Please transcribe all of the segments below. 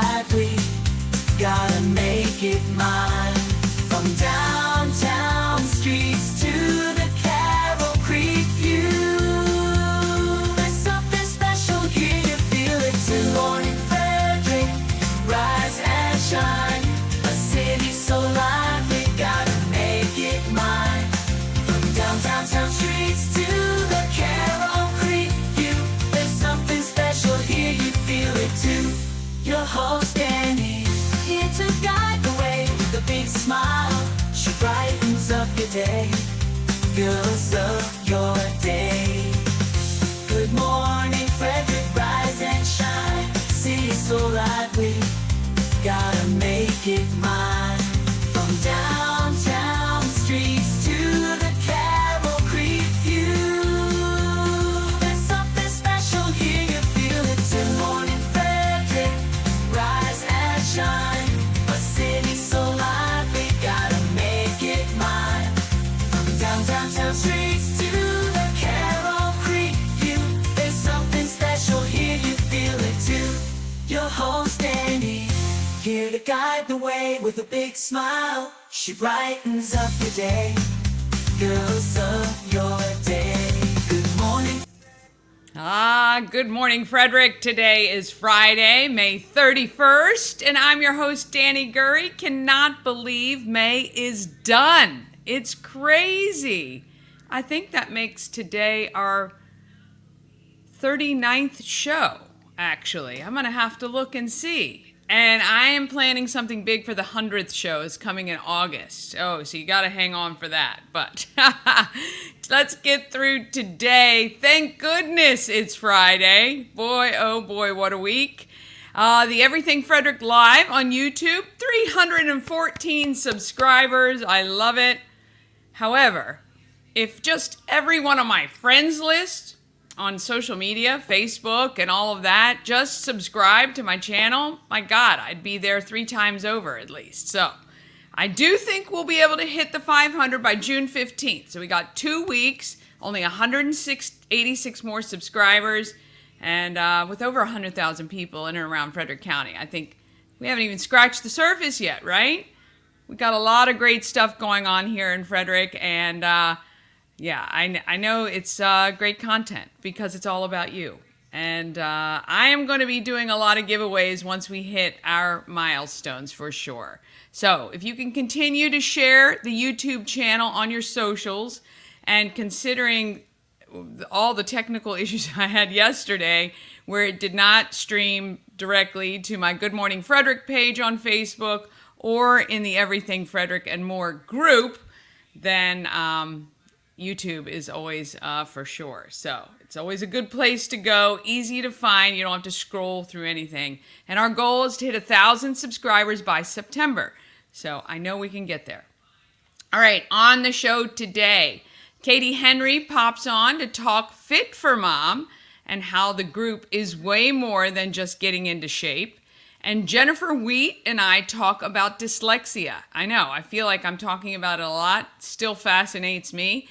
lively, gotta make it mine. From downtown streets to the Carroll Creek view, there's something special here, you feel it too. Morning Frederick, rise and shine. A city so lively, gotta make it mine. From downtown streets to the Carroll Creek view, there's something special here, you feel it too. Your host Dani, here to guide the way with a big smile. She brightens up your day, fills up your day. Good morning Frederick, rise and shine. City so lively, gotta make it mine. From downtown streets to the Carroll Creek view, there's something special here, you feel it too. Morning Frederick, rise and shine. A city so lively, gotta make it mine. From downtown streets to the Carroll Creek view, there's something special here, you feel it too. Your host Dani, here to guide the way with a big smile. She brightens up your day, fills up your day. Good morning. Good morning, Frederick. Today is Friday, May 31st, and I'm your host, Dani Gurry. Cannot believe May is done. It's crazy. I think that makes today our 39th show, actually. I'm going to have to look and see. And I am planning something big for the 100th show. It's coming in August. Oh, so you got to hang on for that. But let's get through today. Thank goodness it's Friday. Boy, oh boy, what a week. The Everything Frederick Live on YouTube, 314 subscribers. I love it. However, if just every one of my friends list on social media, Facebook and all of that, just subscribe to my channel, my God, I'd be there 3 times over at least. So I do think we'll be able to hit the 500 by June 15th. So we got 2 weeks, only 186 more subscribers, and with over 100,000 people in and around Frederick County. I think we haven't even scratched the surface yet, right? We got a lot of great stuff going on here in Frederick, and yeah, I know it's great content because it's all about you. And I am going to be doing a lot of giveaways once we hit our milestones for sure. So if you can continue to share the YouTube channel on your socials, and considering all the technical issues I had yesterday where it did not stream directly to my Good Morning Frederick page on Facebook or in the Everything Frederick and More group, then YouTube is always for sure. So it's always a good place to go, easy to find. You don't have to scroll through anything. And our goal is to hit 1,000 subscribers by September. So I know we can get there. All right, on the show today, Katie Henry pops on to talk Fit for Mom and how the group is way more than just getting into shape. And Jennifer Wheat and I talk about dyslexia. I know, I feel like I'm talking about it a lot. It still fascinates me.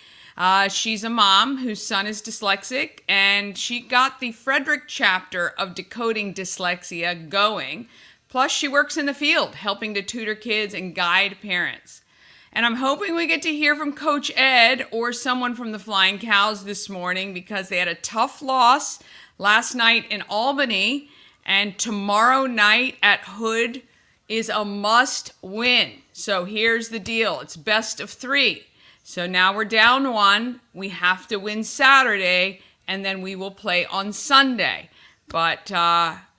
She's a mom whose son is dyslexic, and she got the Frederick chapter of Decoding Dyslexia going. Plus, she works in the field, helping to tutor kids and guide parents. And I'm hoping we get to hear from Coach Ed or someone from the Flying Cows this morning, because they had a tough loss last night in Albany, and tomorrow night at Hood is a must win. So here's the deal. It's best of 3. So now we're down 1. We have to win Saturday, and then we will play on Sunday. But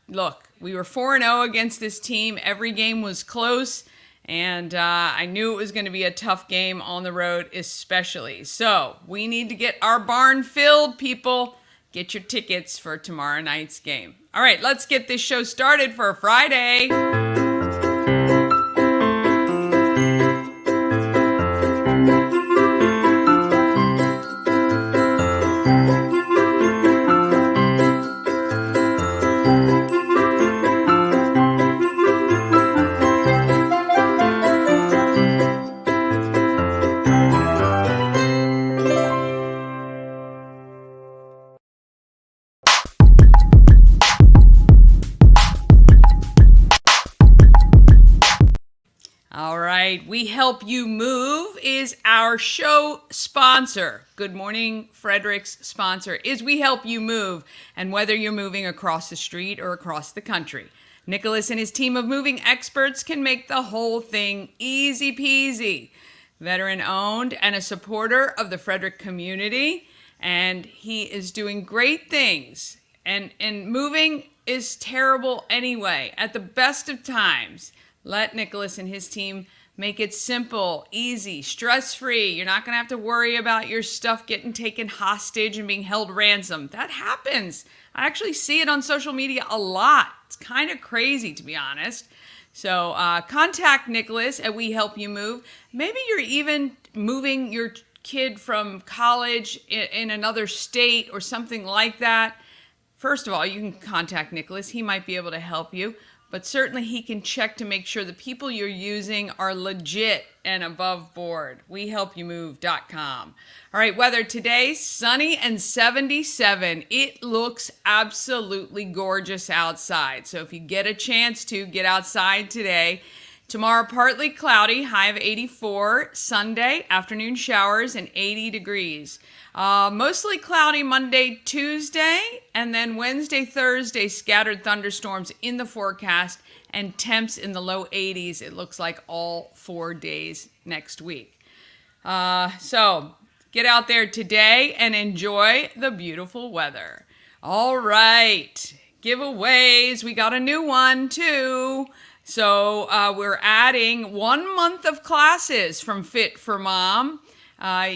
look, we were 4-0 against this team. Every game was close, and I knew it was going to be a tough game on the road especially. So we need to get our barn filled, people. Get your tickets for tomorrow night's game. All right, let's get this show started for Friday. Help You Move is our show sponsor. Good Morning Frederick's sponsor is We Help You Move. And whether you're moving across the street or across the country, Nicholas and his team of moving experts can make the whole thing easy peasy. Veteran owned and a supporter of the Frederick community, and he is doing great things. And moving is terrible anyway. At the best of times, let Nicholas and his team make it simple, easy, stress-free. You're not going to have to worry about your stuff getting taken hostage and being held ransom. That happens. I actually see it on social media a lot. It's kind of crazy, to be honest. So contact Nicholas at We Help You Move. Maybe you're even moving your kid from college in another state or something like that. First of all, you can contact Nicholas. He might be able to help you. But certainly he can check to make sure the people you're using are legit and above board. WeHelpYouMove.com. All right, weather today, sunny and 77. It looks absolutely gorgeous outside. So if you get a chance to get outside today. Tomorrow, partly cloudy, high of 84. Sunday, afternoon showers and 80 degrees. Mostly cloudy Monday, Tuesday, and then Wednesday, Thursday, scattered thunderstorms in the forecast and temps in the low 80s. It looks like all 4 days next week. So get out there today and enjoy the beautiful weather. All right, giveaways. We got a new one too. So we're adding 1 month of classes from FitMom.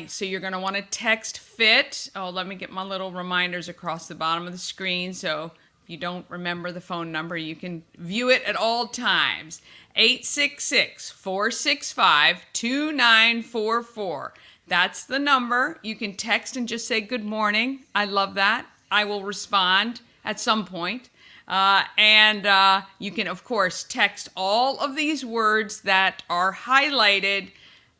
So you're going to want to text FIT. Oh, let me get my little reminders across the bottom of the screen. So if you don't remember the phone number, you can view it at all times. 866-465-2944. That's the number. You can text and just say good morning. I love that. I will respond at some point. And you can, of course, text all of these words that are highlighted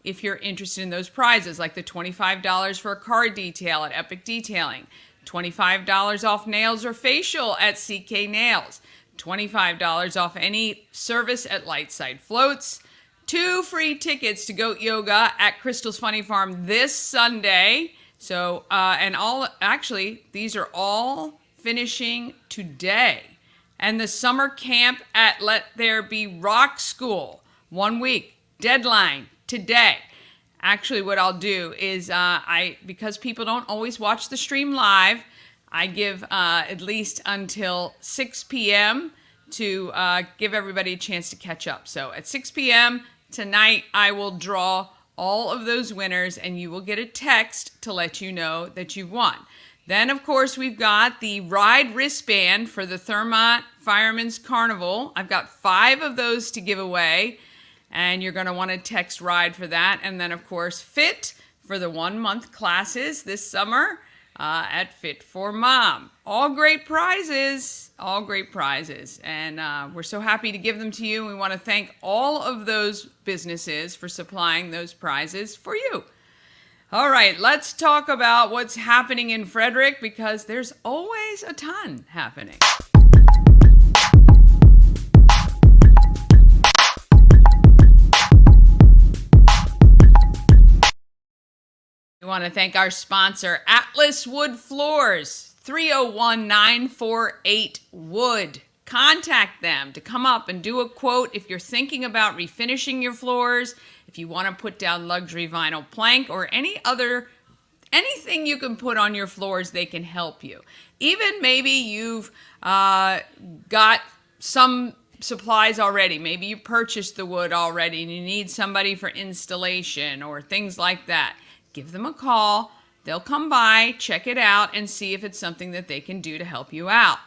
if you're interested in those prizes, like the $25 for a car detail at Epic Detailing, $25 off nails or facial at CK Nails, $25 off any service at Lightside Floats, 2 free tickets to goat yoga at Crystal's Funny Farm this Sunday. So, and these are all finishing today. And the summer camp at Let There Be Rock School, 1 week, deadline today. Actually, what I'll do is because people don't always watch the stream live, I give at least until 6 p.m. to give everybody a chance to catch up. So at 6 p.m. tonight, I will draw all of those winners, and you will get a text to let you know that you've won. Then, of course, we've got the ride wristband for the Thermont Fireman's Carnival. I've got 5 of those to give away, and you're going to want to text RIDE for that. And then, of course, FIT for the 1 month classes this summer at FitMom. All great prizes, all great prizes. And we're so happy to give them to you. We want to thank all of those businesses for supplying those prizes for you. All right, let's talk about what's happening in Frederick, because there's always a ton happening. We want to thank our sponsor, Atlas Wood Floors, 301-948-WOOD. Contact them to come up and do a quote if you're thinking about refinishing your floors, if you want to put down luxury vinyl plank or anything you can put on your floors, they can help you. Even maybe you've got some supplies already. Maybe you purchased the wood already and you need somebody for installation or things like that. Give them a call. They'll come by, check it out, and see if it's something that they can do to help you out.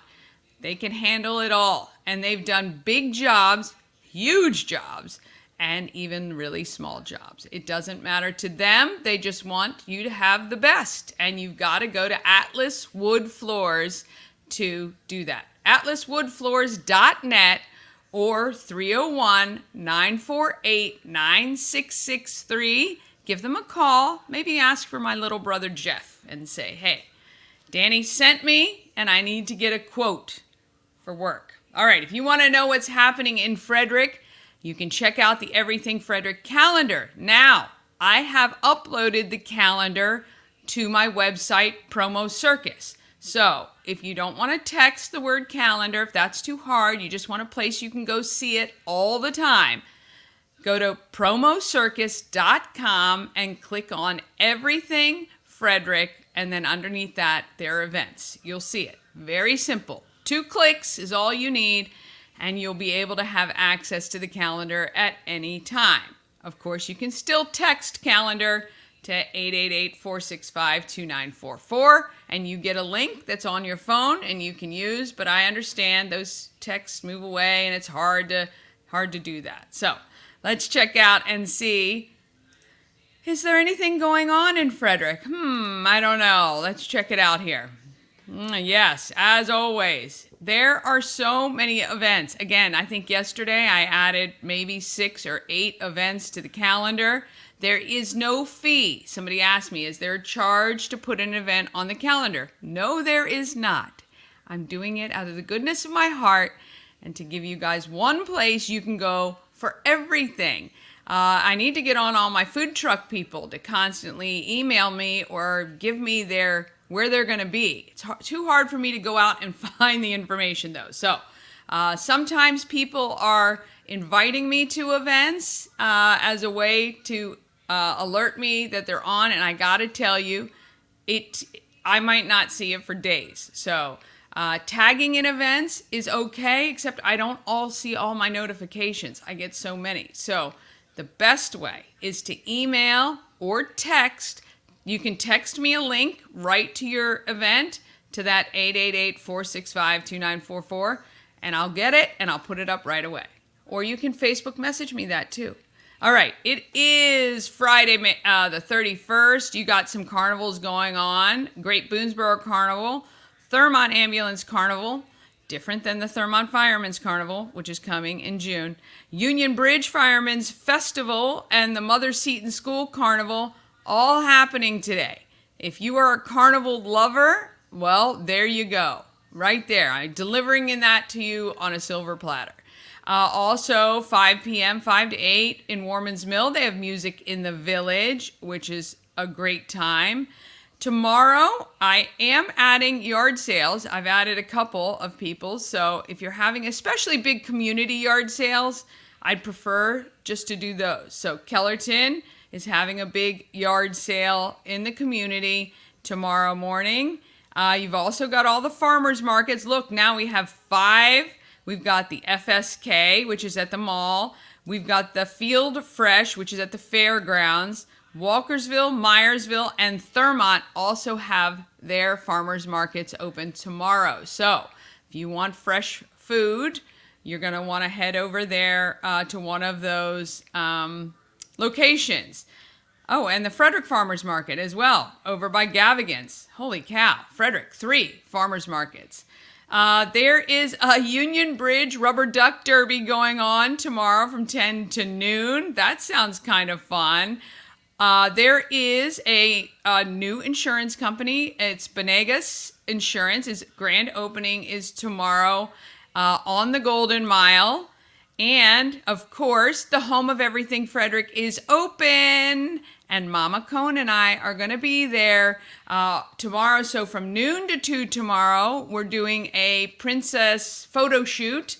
They can handle it all. And they've done big jobs, huge jobs, and even really small jobs. It doesn't matter to them. They just want you to have the best. And you've got to go to Atlas Wood Floors to do that. AtlasWoodFloors.net or 301-948-9663. Give them a call. Maybe ask for my little brother Jeff and say, hey, Dani sent me and I need to get a quote for work. All right, if you want to know what's happening in Frederick, You can check out the Everything Frederick calendar. Now, I have uploaded the calendar to my website, Promo Circus. So, if you don't want to text the word calendar, if that's too hard, you just want a place you can go see it all the time, go to promocircus.com and click on Everything Frederick, and then underneath that, there are events. You'll see it. Very simple. 2 clicks is all you need, and you'll be able to have access to the calendar at any time. Of course, you can still text calendar to 888-465-2944, and you get a link that's on your phone and you can use, but I understand those texts move away and it's hard to do that. So let's check out and see, is there anything going on in Frederick? I don't know. Let's check it out here. Yes, as always, there are so many events. Again, I think yesterday I added maybe 6 or 8 events to the calendar. There is no fee. Somebody asked me, is there a charge to put an event on the calendar? No, there is not. I'm doing it out of the goodness of my heart and to give you guys one place you can go for everything. I need to get on all my food truck people to constantly email me or give me where they're going to be. It's too hard for me to go out and find the information though. So sometimes people are inviting me to events as a way to alert me that they're on, and I got to tell you, I might not see it for days. So tagging in events is okay, except I don't see all my notifications. I get so many. So the best way is to email or text. You can text me a link right to your event to that 888-465-2944, and I'll get it and I'll put it up right away. Or you can Facebook message me that too. All right, it is Friday, the 31st. You got some carnivals going on. Great Boonesboro Carnival, Thurmont Ambulance Carnival, different than the Thurmont Firemen's Carnival, which is coming in June. Union Bridge Firemen's Festival and the Mother Seton School Carnival, all happening today. If you are a carnival lover, well, there you go. Right there. I'm delivering that to you on a silver platter. Also, 5 p.m., 5 to 8 in Warman's Mill, they have Music in the Village, which is a great time. Tomorrow, I am adding yard sales. I've added a couple of people, so if you're having especially big community yard sales, I'd prefer just to do those. So Kellerton is having a big yard sale in the community tomorrow morning. You've also got all the farmers markets. Look, now we have 5. We've got the FSK, which is at the mall. We've got the Field Fresh, which is at the fairgrounds. Walkersville, Myersville, and Thurmont also have their farmers markets open tomorrow. So if you want fresh food, you're going to want to head over there to one of those locations. Oh, and the Frederick Farmers Market as well, over by Gavigan's. Holy cow, Frederick, 3 farmers markets. There is a Union Bridge Rubber Duck Derby going on tomorrow from 10 to noon. That sounds kind of fun. There is a new insurance company. It's Benegas Insurance. Its grand opening is tomorrow on the Golden Mile. And, of course, the home of Everything Frederick is open. And Mama Cone and I are going to be there tomorrow. So from noon to 2 tomorrow, we're doing a princess photo shoot.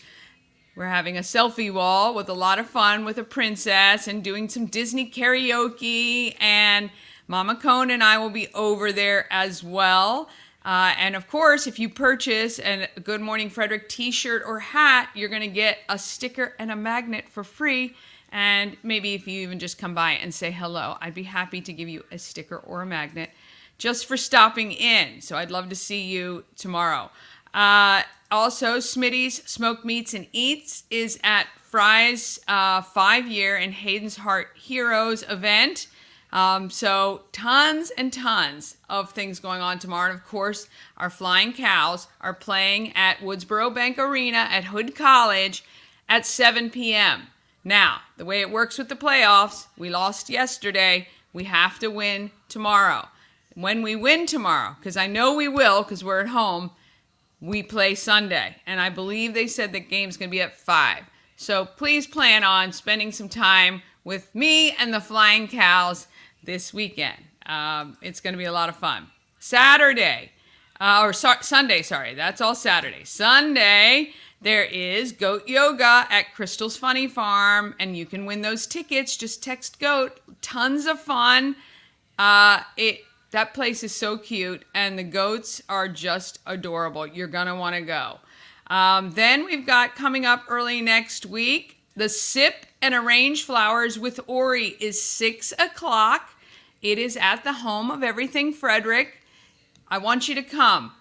We're having a selfie wall with a lot of fun with a princess and doing some Disney karaoke. And Mama Cone and I will be over there as well. And of course, if you purchase a Good Morning Frederick t-shirt or hat, you're going to get a sticker and a magnet for free. And maybe if you even just come by and say hello, I'd be happy to give you a sticker or a magnet just for stopping in. So I'd love to see you tomorrow. Also, Smitty's Smoked Meats and Eats is at Fry's 5-year and Hayden's Heart Heroes event. So tons and tons of things going on tomorrow. And of course, our Flying Cows are playing at Woodsboro Bank Arena at Hood College at 7 p.m. Now, the way it works with the playoffs, we lost yesterday. We have to win tomorrow. When we win tomorrow, because I know we will because we're at home, we play Sunday. And I believe they said the game's going to be at 5. So please plan on spending some time with me and the flying cows this weekend. It's going to be a lot of fun. Sunday, sorry. That's all Saturday. Sunday, there is goat yoga at Crystal's Funny Farm, and you can win those tickets. Just text GOAT. Tons of fun. That place is so cute, and the goats are just adorable. You're going to want to go. Then we've got coming up early next week, the Sip and Arrange Flowers with Ori is 6 o'clock. It is at the home of Everything Frederick. I want you to come.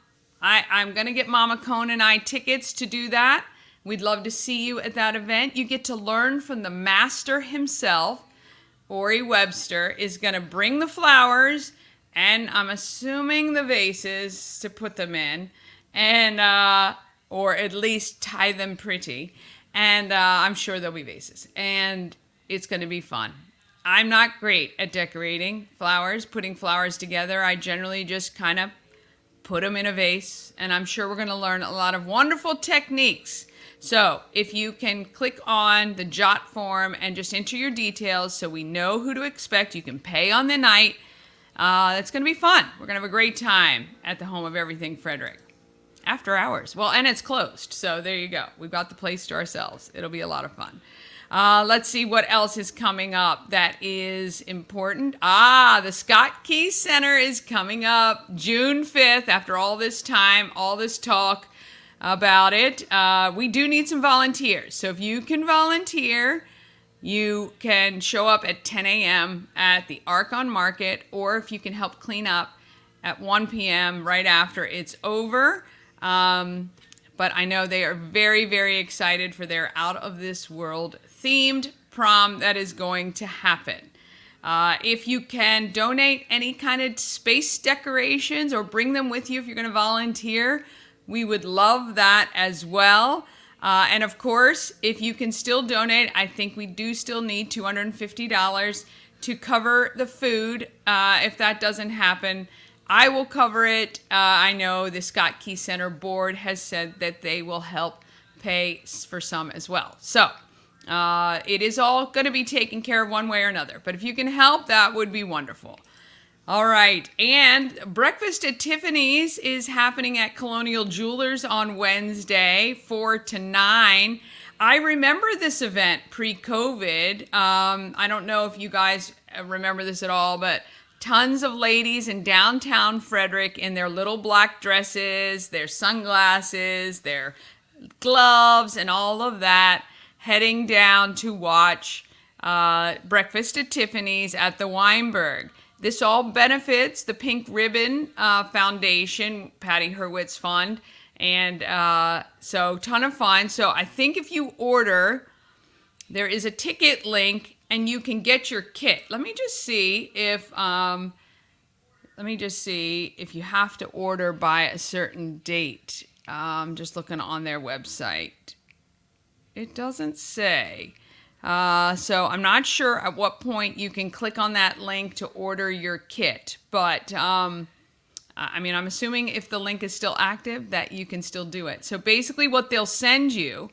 I'm going to get Mama Cone and I tickets to do that. We'd love to see you at that event. You get to learn from the master himself. Ori Webster is going to bring the flowers, and I'm assuming the vases to put them in, and or at least tie them pretty. And I'm sure there'll be vases. And it's going to be fun. I'm not great at decorating flowers, putting flowers together. I generally just kind of put them in a vase. And I'm sure we're going to learn a lot of wonderful techniques. So if you can click on the Jot form and just enter your details so we know who to expect. You can pay on the night. It's going to be fun. We're going to have a great time at the home of Everything Frederick. After hours. Well, and it's closed. So there you go. We've got the place to ourselves. It'll be a lot of fun. Let's see what else is coming up that is important. The Scott Key Center is coming up June 5th. After all this time, all this talk about it, we do need some volunteers. So if you can volunteer, you can show up at 10 a.m. at the Ark on Market, or if you can help clean up at 1 p.m. right after it's over. But I know they are very, very excited for their Out of This World themed prom that is going to happen. If you can donate any kind of space decorations or bring them with you if you're going to volunteer, we would love that as well. And of course, if you can still donate, I think we do still need $250 to cover the food. If that doesn't happen, I will cover it. I know the Scott Key Center board has said that they will help pay for some as well. So it is all going to be taken care of one way or another. But if you can help, that would be wonderful. All right. And Breakfast at Tiffany's is happening at Colonial Jewelers on Wednesday, 4 to 9. I remember this event pre-COVID. I don't know if you guys remember this at all, but tons of ladies in downtown Frederick in their little black dresses, their sunglasses, their gloves, and all of that, heading down to watch Breakfast at Tiffany's at the Weinberg. This all benefits the Pink Ribbon Foundation, Patty Hurwitz Fund, and so ton of fun. So I think if you order, there is a ticket link and you can get your kit. Let me just see if you have to order by a certain date. I'm just looking on their website. It doesn't say. So I'm not sure at what point you can click on that link to order your kit. But I'm assuming if the link is still active that you can still do it. So basically what they'll send you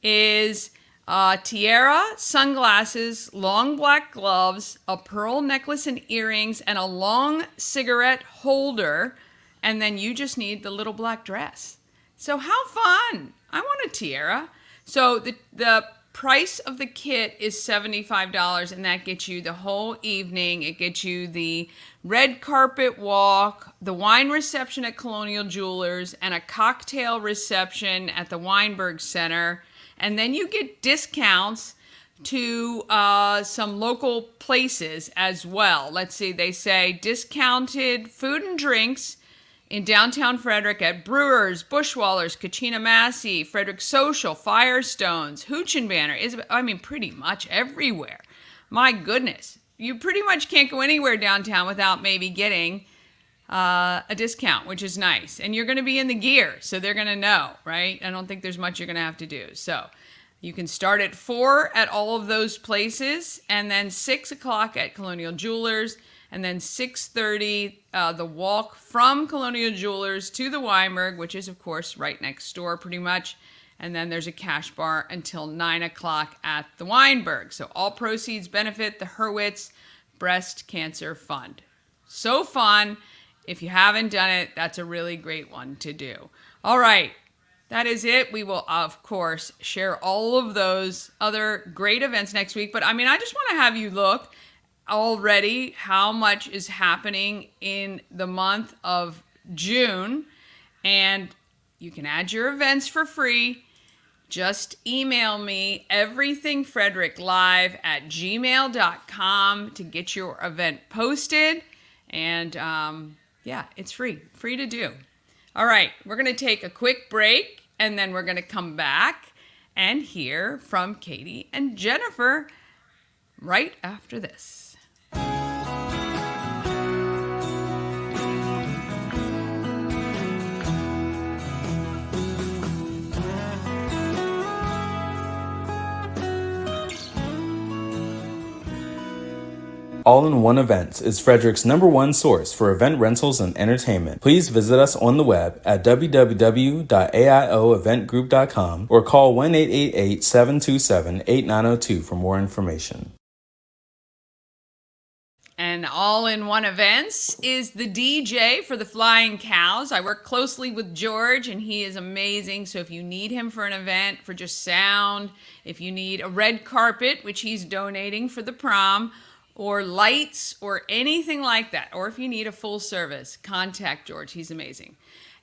is tiara, sunglasses, long black gloves, a pearl necklace and earrings, and a long cigarette holder. And then you just need the little black dress. So how fun. I want a tiara. So the price of the kit is $75, and that gets you the whole evening. It gets you the red carpet walk, the wine reception at Colonial Jewelers, and a cocktail reception at the Weinberg Center. And then you get discounts to some local places as well. Let's see, they say discounted food and drinks in downtown Frederick at Brewers, Bushwallers, Kachina Massey, Frederick Social, Firestones, Hooch and Banner. Pretty much everywhere. My goodness. You pretty much can't go anywhere downtown without maybe getting a discount, which is nice. And you're going to be in the gear, so they're going to know, right? I don't think there's much you're going to have to do. So you can start at 4 at all of those places, and then 6 o'clock at Colonial Jewelers, and then 6:30, the walk from Colonial Jewelers to the Weinberg, which is, of course, right next door pretty much. And then there's a cash bar until 9 o'clock at the Weinberg. So all proceeds benefit the Hurwitz Breast Cancer Fund. So fun. If you haven't done it, that's a really great one to do. All right. That is it. We will, of course, share all of those other great events next week. But I just want to have you look already how much is happening in the month of June. And you can add your events for free. Just email me everythingfredericklive@gmail.com to get your event posted. And it's free to do. All right, we're going to take a quick break, and then we're going to come back and hear from Katie and Jennifer right after this. All-in-One Events is Frederick's #1 source for event rentals and entertainment. Please visit us on the web at www.aioeventgroup.com or call 1-888-727-8902 for more information. And All-in-One Events is the DJ for the Flying Cows. I work closely with George, and he is amazing. So if you need him for an event, for just sound, if you need a red carpet, which he's donating for the prom, or lights, or anything like that, or if you need a full service, contact George. He's amazing.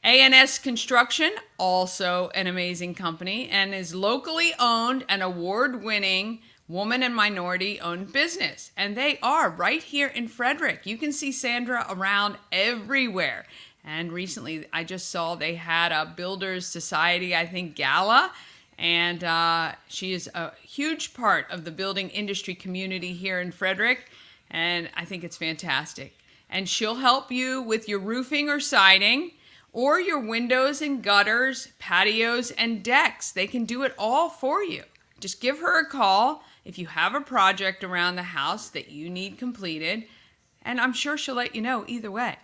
A&S Construction, also an amazing company, and is locally owned and award-winning woman and minority-owned business. And they are right here in Frederick. You can see Sandra around everywhere. And recently, I just saw they had a Builders Society, I think, gala. And she is a huge part of the building industry community here in Frederick. And I think it's fantastic. And she'll help you with your roofing or siding, or your windows and gutters, patios and decks. They can do it all for you. Just give her a call if you have a project around the house that you need completed. And I'm sure she'll let you know either way.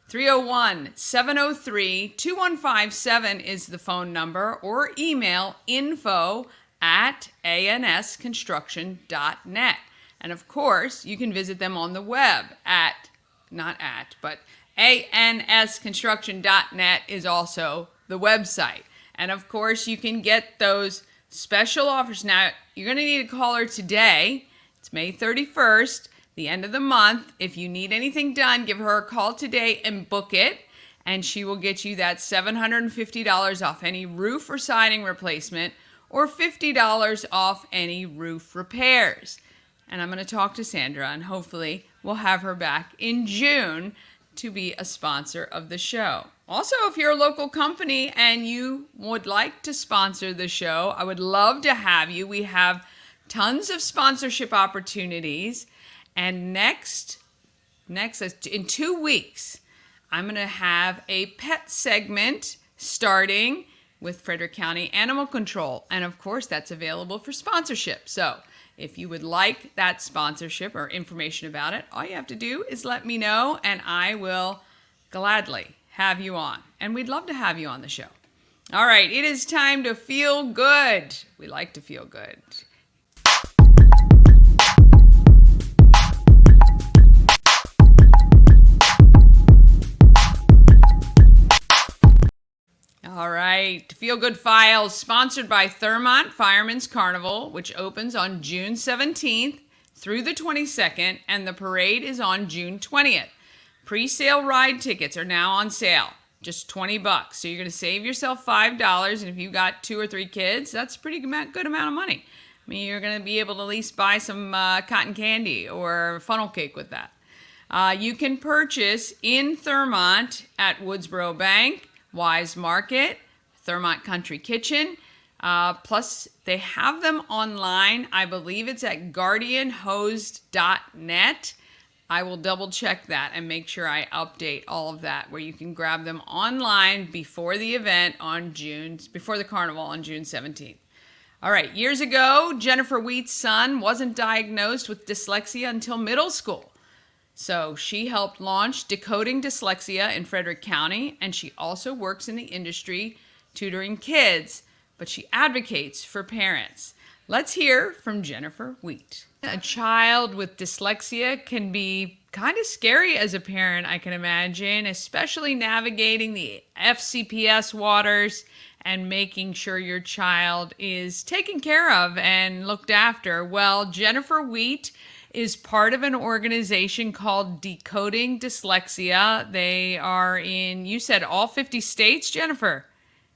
301-703-2157 is the phone number, or email info@ansconstruction.net. And of course, you can visit them on the web but ansconstruction.net is also the website. And of course, you can get those special offers. Now, you're going to need a caller today. It's May 31st. The end of the month. If you need anything done, give her a call today and book it, and she will get you that $750 off any roof or siding replacement, or $50 off any roof repairs. And I'm going to talk to Sandra, and hopefully we'll have her back in June to be a sponsor of the show. Also, if you're a local company and you would like to sponsor the show, I would love to have you. We have tons of sponsorship opportunities. And next, in 2 weeks, I'm going to have a pet segment starting with Frederick County Animal Control. And of course, that's available for sponsorship. So if you would like that sponsorship or information about it, all you have to do is let me know, and I will gladly have you on. And we'd love to have you on the show. All right, it is time to feel good. We like to feel good. All right, Feel Good Files, sponsored by Thurmont Fireman's Carnival, which opens on June 17th through the 22nd, and the parade is on June 20th. Pre-sale ride tickets are now on sale, just $20. So you're going to save yourself $5, and if you've got 2 or 3 kids, that's a pretty good amount of money. I mean, you're going to be able to at least buy some cotton candy or funnel cake with that. You can purchase in Thurmont at Woodsboro Bank, Wise Market, Thurmont Country Kitchen. Plus, they have them online. I believe it's at guardianhosed.net. I will double check that and make sure I update all of that, where you can grab them online before the event before the carnival on June 17th. All right, years ago, Jennifer Wheat's son wasn't diagnosed with dyslexia until middle school. So she helped launch Decoding Dyslexia in Frederick County, and she also works in the industry tutoring kids but she advocates for parents. Let's hear from Jennifer Wheat. A child with dyslexia can be kind of scary as a parent, I can imagine, especially navigating the FCPS waters and making sure your child is taken care of and looked after. Well, Jennifer Wheat is part of an organization called Decoding Dyslexia. They are in, you said, all 50 states, Jennifer?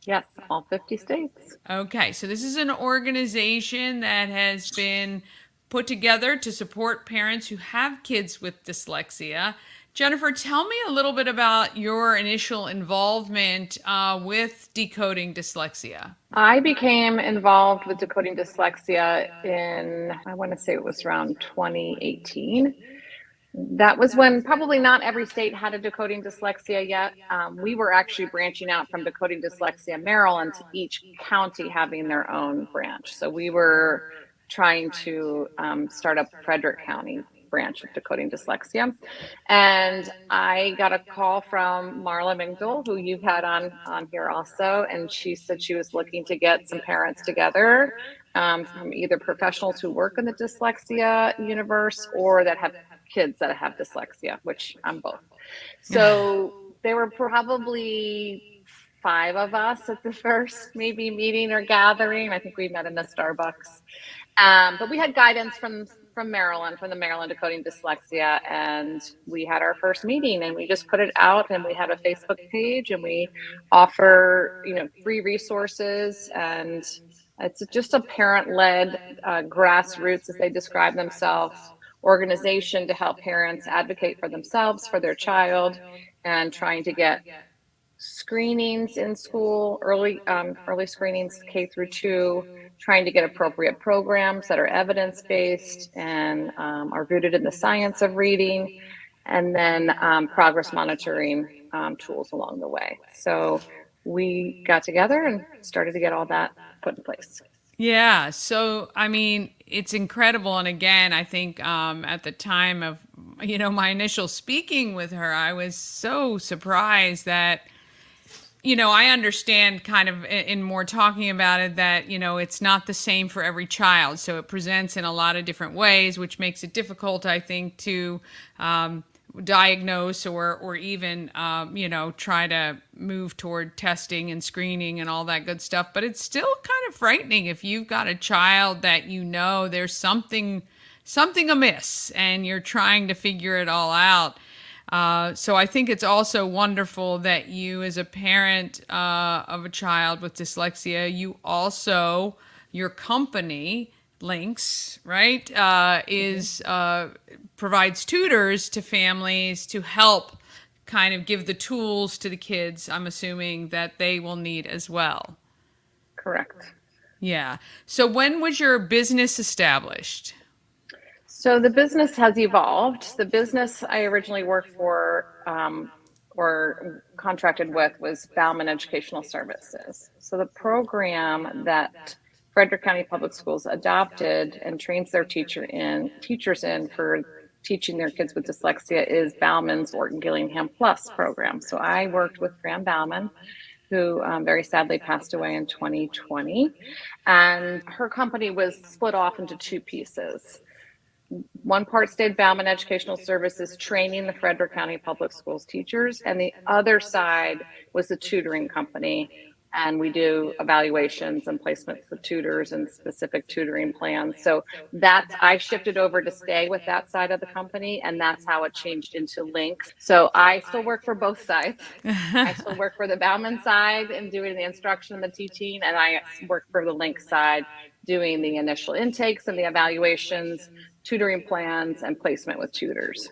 Yes, all 50 states. Okay, so this is an organization that has been put together to support parents who have kids with dyslexia. Jennifer, tell me a little bit about your initial involvement with Decoding Dyslexia. I became involved with Decoding Dyslexia in, I want to say it was around 2018. That was when probably not every state had a Decoding Dyslexia yet. We were actually branching out from Decoding Dyslexia Maryland to each county having their own branch. So we were trying to start up Frederick County branch of Decoding Dyslexia. And I got a call from Marla Mingdal, who you've had on here also. And she said she was looking to get some parents together from either professionals who work in the dyslexia universe or that have kids that have dyslexia, which I'm both. So there were probably 5 of us at the first maybe meeting or gathering. I think we met in the Starbucks. But we had guidance from Maryland, from the Maryland Decoding Dyslexia, and we had our first meeting and we just put it out, and we had a Facebook page, and we offer, free resources, and it's just a parent-led grassroots, as they describe themselves, organization to help parents advocate for themselves, for their child, and trying to get screenings in school, early screenings K through 2, trying to get appropriate programs that are evidence-based and are rooted in the science of reading, and then progress monitoring tools along the way. So we got together and started to get all that put in place. Yeah, so I mean, it's incredible. And again, I think at the time of, my initial speaking with her, I was so surprised that, I understand kind of in more talking about it that, it's not the same for every child. So it presents in a lot of different ways, which makes it difficult, I think, to diagnose or even, try to move toward testing and screening and all that good stuff. But it's still kind of frightening if you've got a child that there's something amiss and you're trying to figure it all out. So I think it's also wonderful that you, as a parent of a child with dyslexia, your company, Linkz, right, provides tutors to families to help kind of give the tools to the kids, I'm assuming, that they will need as well. Correct. Yeah. So when was your business established? So the business has evolved. The business I originally worked for or contracted with was Bauman Educational Services. So the program that Frederick County Public Schools adopted and trains their teachers in for teaching their kids with dyslexia is Bauman's Orton Gillingham Plus program. So I worked with Graham Bauman, who very sadly passed away in 2020. And her company was split off into 2 pieces. One part stayed Bauman Educational Services, training the Frederick County Public Schools teachers, and the other side was the tutoring company. And we do evaluations and placements of tutors and specific tutoring plans. So I shifted over to stay with that side of the company, and that's how it changed into Linkz. So I still work for both sides. I still work for the Bauman side and doing the instruction and the teaching, and I work for the Linkz side doing the initial intakes and the evaluations, tutoring plans, and placement with tutors.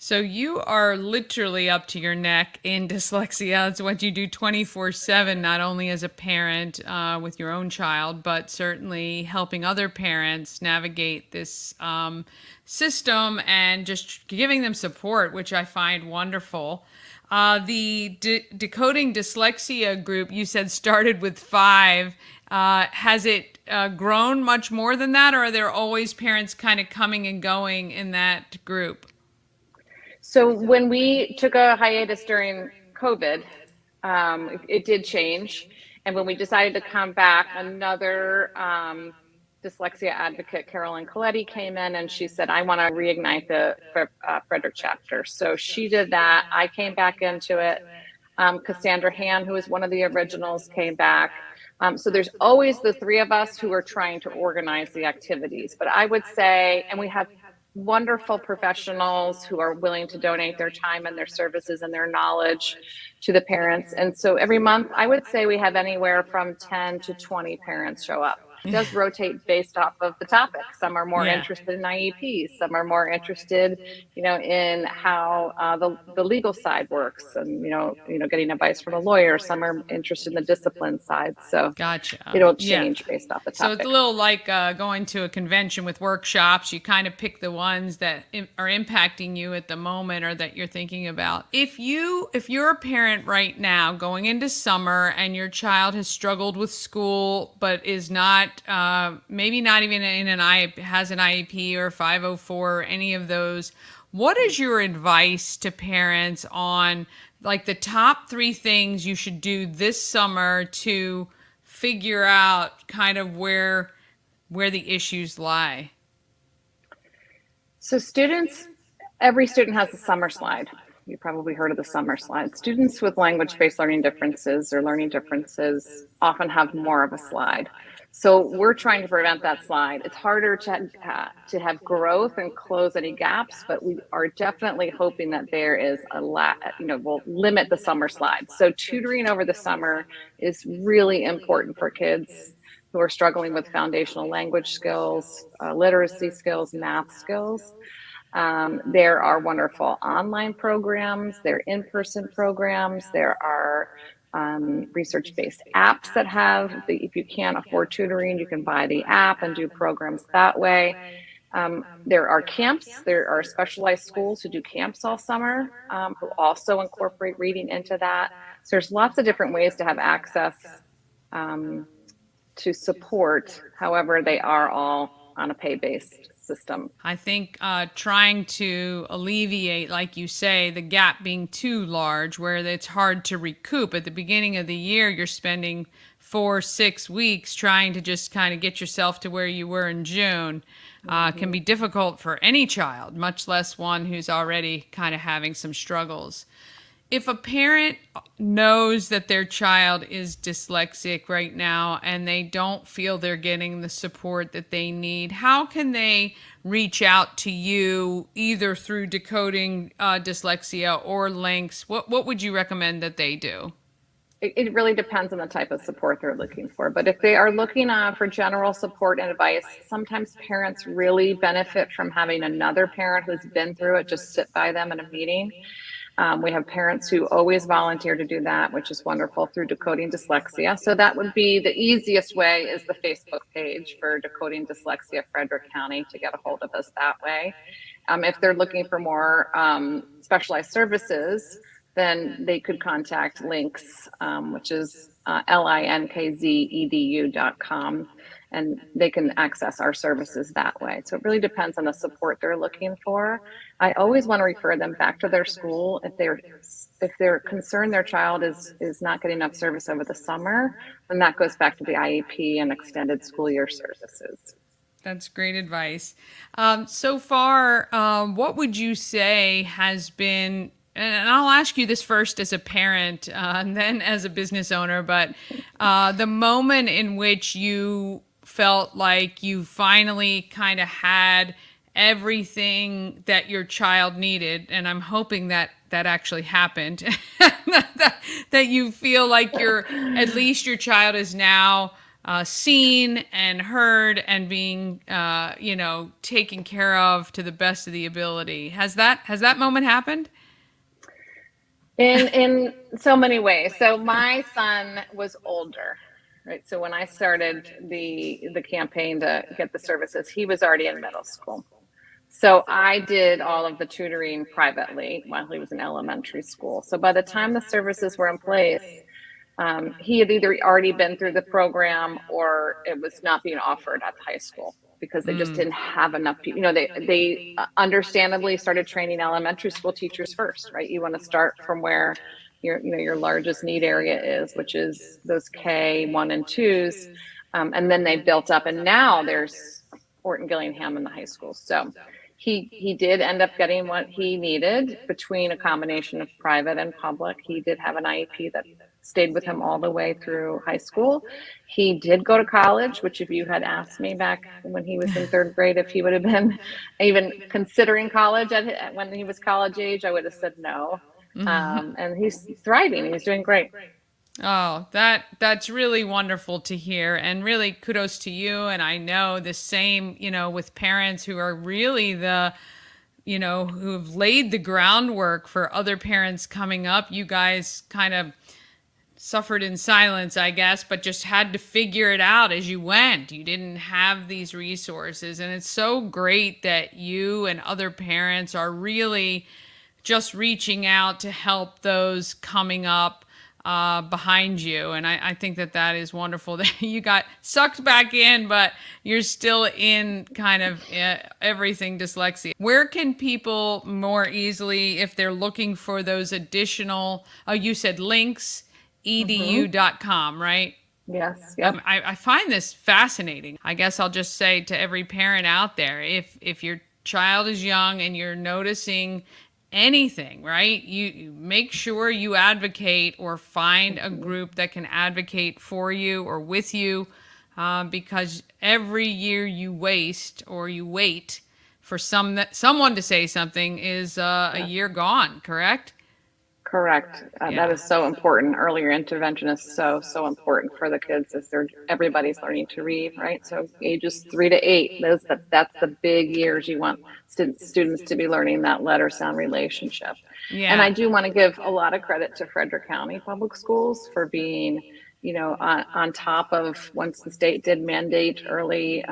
So you are literally up to your neck in dyslexia. It's what you do 24/7, not only as a parent with your own child, but certainly helping other parents navigate this system and just giving them support, which I find wonderful. The Decoding Dyslexia group, you said, started with 5. Has it grown much more than that, or are there always parents kind of coming and going in that group? So when we took a hiatus during COVID, it did change. And when we decided to come back, another dyslexia advocate, Carolyn Coletti, came in and she said, I want to reignite the Frederick chapter. So she did that. I came back into it. Cassandra Han, who was one of the originals, came back. So there's always the three of us who are trying to organize the activities. But I would say, and we have wonderful professionals who are willing to donate their time and their services and their knowledge to the parents. And so every month, I would say we have anywhere from 10 to 20 parents show up. It does rotate based off of the topic. Some are more interested in IEPs. Some are more interested, in how the legal side works, and getting advice from a lawyer. Some are interested in the discipline side. So gotcha. It'll change based off the topic. So it's a little like going to a convention with workshops. You kind of pick the ones that are impacting you at the moment or that you're thinking about. If you're a parent right now going into summer and your child has struggled with school but is not maybe not even has an IEP or 504 or any of those, what is your advice to parents on like the top 3 things you should do this summer to figure out kind of where the issues lie? So every student has a summer slide. You probably heard of the summer slide. Students with language-based learning differences or learning differences often have more of a slide. So we're trying to prevent that slide. It's harder to have growth and close any gaps, but we are definitely hoping that there is we'll limit the summer slide. So tutoring over the summer is really important for kids who are struggling with foundational language skills, literacy skills, math skills. There are wonderful online programs, there are in-person programs, there are research-based apps that if you can't afford tutoring, you can buy the app and do programs that way. There are camps, there are specialized schools who do camps all summer, who also incorporate reading into that. So there's lots of different ways to have access to support. However, they are all on a pay-based system. I think trying to alleviate, like you say, the gap being too large where it's hard to recoup. At the beginning of the year, you're spending 4-6 weeks trying to just kind of get yourself to where you were in June. Can be difficult for any child, much less one who's already kind of having some struggles. If a parent knows that their child is dyslexic right now and they don't feel they're getting the support that they need, how can they reach out to you either through Decoding Dyslexia or Linkz? What would you recommend that they do? It really depends on the type of support they're looking for. But if they are looking for general support and advice, sometimes parents really benefit from having another parent who's been through it just sit by them in a meeting. We have parents who always volunteer to do that, which is wonderful, through Decoding Dyslexia. So that would be the easiest way, is the Facebook page for Decoding Dyslexia Frederick County, to get a hold of us that way. If they're looking for more specialized services, then they could contact Linkz, which is linkzedu.com. And they can access our services that way. So it really depends on the support they're looking for. I always want to refer them back to their school if they're concerned their child is not getting enough service over the summer. Then that goes back to the IEP and extended school year services. That's great advice. So far, what would you say has been, and I'll ask you this first as a parent and then as a business owner, but the moment in which you felt like you finally kind of had everything that your child needed, and I'm hoping that actually happened, that you feel like at least your child is now seen and heard and being taken care of to the best of the ability. Has that moment happened? In so many ways. So my son was older, right? So when I started the campaign to get the services, he was already in middle school. So I did all of the tutoring privately while he was in elementary school. So by the time the services were in place, he had either already been through the program or it was not being offered at the high school because they just didn't have enough people. They understandably started training elementary school teachers first, right? You want to start from where your largest need area is, which is those K1 and 2s. And then they built up, and now there's Fort and Gillingham in the high school. So he did end up getting what he needed between a combination of private and public. He did have an IEP that stayed with him all the way through high school. He did go to college, which if you had asked me back when he was in third grade if he would have been even considering college when he was college age, I would have said no. And he's thriving. He's doing great. Oh, that's really wonderful to hear, and really kudos to you. And I know the same, with parents who are really who've laid the groundwork for other parents coming up. You guys kind of suffered in silence, I guess, but just had to figure it out as you went. You didn't have these resources, and it's so great that you and other parents are really just reaching out to help those coming up behind you. And I think that is wonderful that you got sucked back in, but you're still in kind of everything dyslexia. Where can people more easily, if they're looking for those additional, you said Linkz, edu.com, right? Yes. Yep. I find this fascinating. I guess I'll just say to every parent out there, if your child is young and you're noticing anything, right? You make sure you advocate or find a group that can advocate for you or with you, because every year you waste or you wait for someone to say something is a year gone, correct? Correct. That is so important. Earlier intervention is so important for the kids as everybody's learning to read, right? So ages 3 to 8, that's the big years you want students to be learning that letter sound relationship. Yeah. And I do want to give a lot of credit to Frederick County Public Schools for being, on top of, once the state did mandate early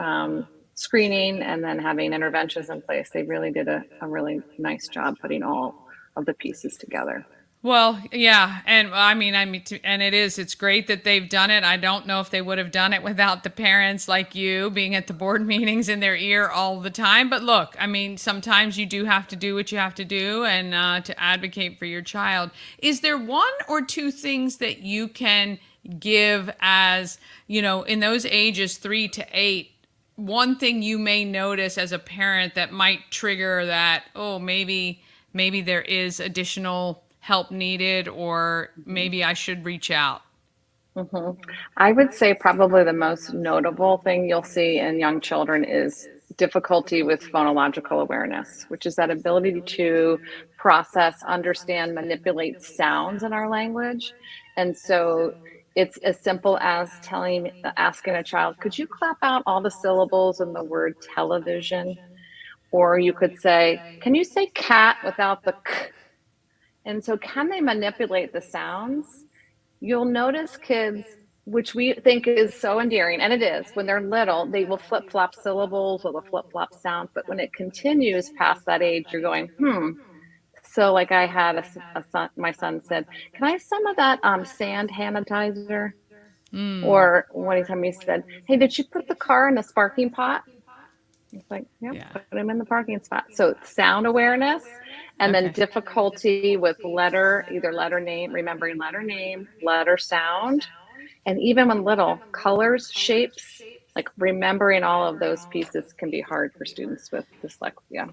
screening and then having interventions in place. They really did a really nice job putting all of the pieces together. Well, yeah, and and it's great that they've done it. I don't know if they would have done it without the parents like you being at the board meetings in their ear all the time. But look, sometimes you do have to do what you have to do and to advocate for your child. Is there one or two things that you can give as, in those ages 3 to 8, one thing you may notice as a parent that might trigger that, maybe there is additional help needed, or maybe I should reach out? Mm-hmm. I would say probably the most notable thing you'll see in young children is difficulty with phonological awareness, which is that ability to process, understand, manipulate sounds in our language. And so it's as simple as asking a child, could you clap out all the syllables in the word television? Or you could say, can you say cat without the k? And so can they manipulate the sounds? You'll notice kids, which we think is so endearing, and it is, when they're little, they will flip-flop syllables or the flip-flop sounds. But when it continues past that age, you're going, So like I had a son, my son said, can I have some of that sand sanitizer? Or one time he said, hey, did you put the car in the sparking pot? It's like, put them in the parking spot. So sound awareness, and then difficulty with either letter name, remembering letter name, letter sound, and even when little, colors, shapes, like remembering all of those pieces can be hard for students with dyslexia.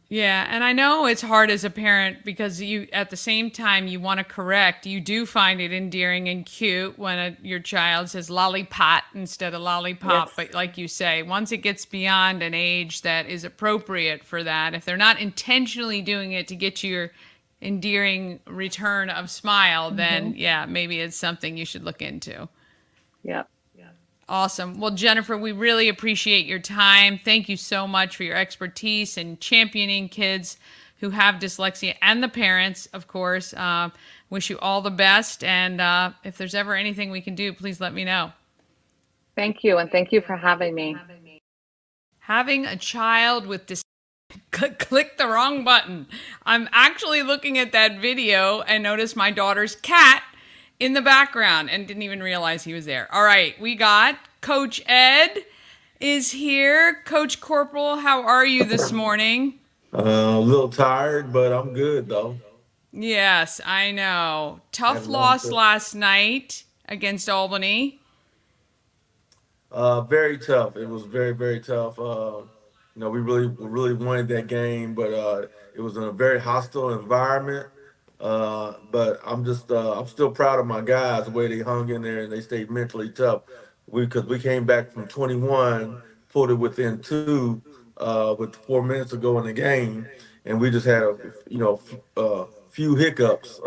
Yeah, and I know it's hard as a parent because at the same time you want to correct. You do find it endearing and cute when your child says lollipop instead of lollipop. Yes. But like you say, once it gets beyond an age that is appropriate for that, if they're not intentionally doing it to get your endearing return of smile, then maybe it's something you should look into. Yep. Awesome. Well, Jennifer, we really appreciate your time. Thank you so much for your expertise in championing kids who have dyslexia and the parents, of course. Wish you all the best. And if there's ever anything we can do, please let me know. Thank you. And thank you for having me. Having a child with dyslexia. Click the wrong button. I'm actually looking at that video and noticed my daughter's cat in the background and didn't even realize he was there. All right, we got Coach Ed is here. Coach Corporal, how are you this morning? A little tired, but I'm good though. Yes, I know. Had Tough a long loss trip. last night against Albany. Very tough. It was very, very tough. We really wanted that game, but it was in a very hostile environment. But I'm still proud of my guys the way they hung in there and they stayed mentally tough. Because we came back from 21, pulled it within two, with 4 minutes to go in the game, and we just had few hiccups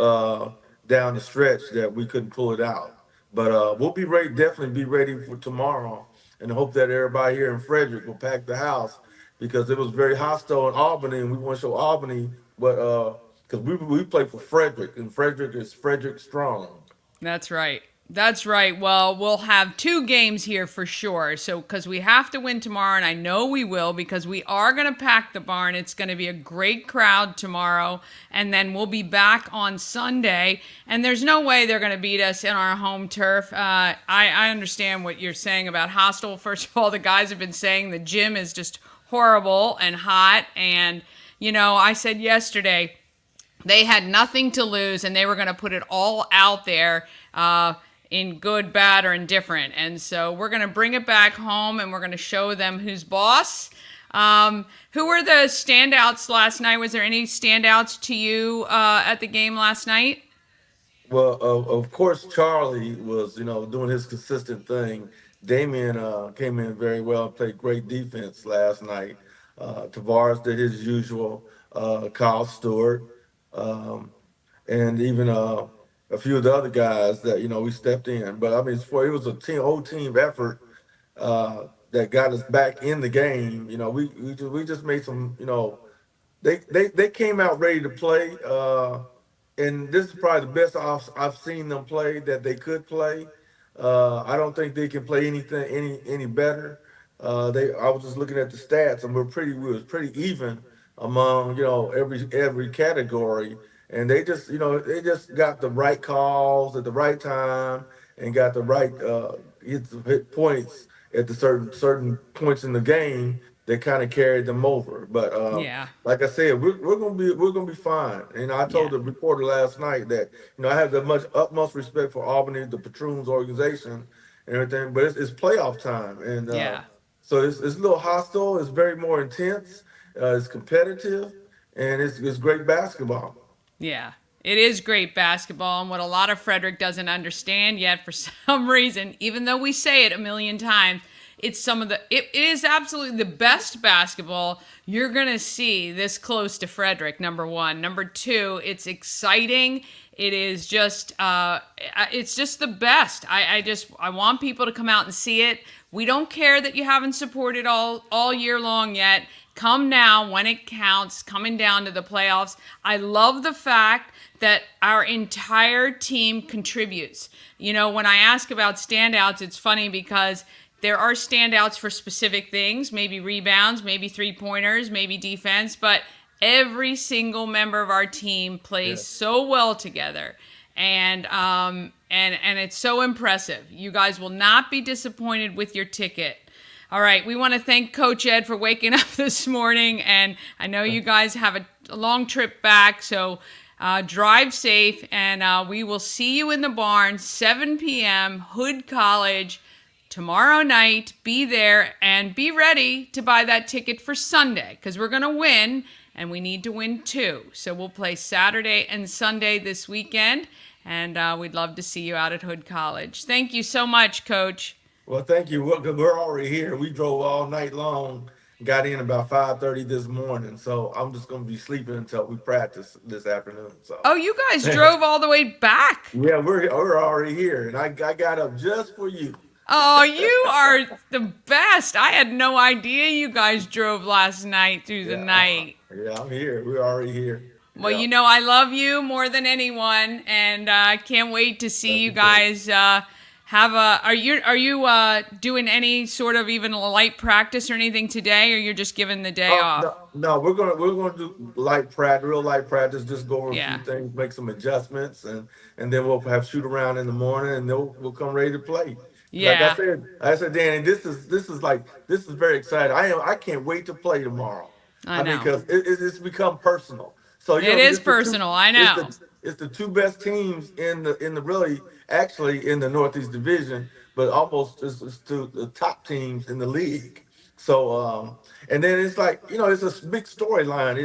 down the stretch that we couldn't pull it out. But we'll be ready, definitely be ready for tomorrow, and hope that everybody here in Frederick will pack the house because it was very hostile in Albany, and we want to show Albany what because we play for Frederick, and Frederick is Frederick strong. That's right. That's right. Well, we'll have two games here for sure. So, because we have to win tomorrow, and I know we will, because we are going to pack the barn. It's going to be a great crowd tomorrow, and then we'll be back on Sunday. And there's no way they're going to beat us in our home turf. I understand what you're saying about hostile. First of all, the guys have been saying the gym is just horrible and hot. And, I said yesterday, they had nothing to lose, and they were going to put it all out there in good, bad, or indifferent. And so we're going to bring it back home, and we're going to show them who's boss. Who were the standouts last night? Was there any standouts to you at the game last night? Well, of course, Charlie was, doing his consistent thing. Damien came in very well and played great defense last night. Tavares did his usual. Kyle Stewart, um, and even a few of the other guys that we stepped in. But I mean, it was a whole team effort that got us back in the game. We just made some. They came out ready to play. And this is probably the best I've seen them play that they could play. I don't think they can play anything any better. They I was just looking at the stats and we was pretty even among every category, and they just got the right calls at the right time and got the right hit points at the certain points in the game that kind of carried them over. But Yeah. like I said, we're gonna be fine. And I told Yeah. the reporter last night that I have the much utmost respect for Albany, the Patroons organization, and everything. But it's playoff time, and Yeah. so it's a little hostile. It's very more intense. It's competitive, and it's great basketball. Yeah, it is great basketball, and what a lot of Frederick doesn't understand yet, for some reason, even though we say it a million times, it is absolutely the best basketball you're gonna see this close to Frederick. Number one, number two, it's exciting. It is just, it's just the best. I want people to come out and see it. We don't care that you haven't supported all year long yet. Come now when it counts, coming down to the playoffs. I love the fact that our entire team contributes. When I ask about standouts, it's funny because there are standouts for specific things, maybe rebounds, maybe three-pointers, maybe defense, but every single member of our team plays Yes. so well together. And it's so impressive. You guys will not be disappointed with your ticket. All right, we want to thank Coach Ed for waking up this morning, and I know you guys have a long trip back, so drive safe, and we will see you in the barn, 7 p.m., Hood College, tomorrow night. Be there, and be ready to buy that ticket for Sunday, because we're going to win, and we need to win too. So we'll play Saturday and Sunday this weekend, and we'd love to see you out at Hood College. Thank you so much, Coach. Well, thank you. We're already here. We drove all night long. Got in about 5:30 this morning, so I'm just gonna be sleeping until we practice this afternoon. So Oh, you guys drove all the way back. yeah, we're already here, and I got up just for you. Oh, you are the best. I had no idea you guys drove last night through the Yeah, night. yeah, I'm here. We're already here. Well, Yeah, I love you more than anyone, and I can't wait to see that's you the thing. guys have a. Are you doing any sort of even a light practice or anything today, or you're just giving the day off? No, we're gonna do light practice, real light practice. Just go over a few Yeah, things, make some adjustments, and then we'll have shoot around in the morning, and then we'll come ready to play. yeah, I said, Danny, this is very exciting. I can't wait to play tomorrow. I I mean, know. because it's become personal. So It is personal. I know. it's the two best teams in the really actually in the Northeast Division, but almost it's to the top teams in the league. So and then it's like it's a big storyline.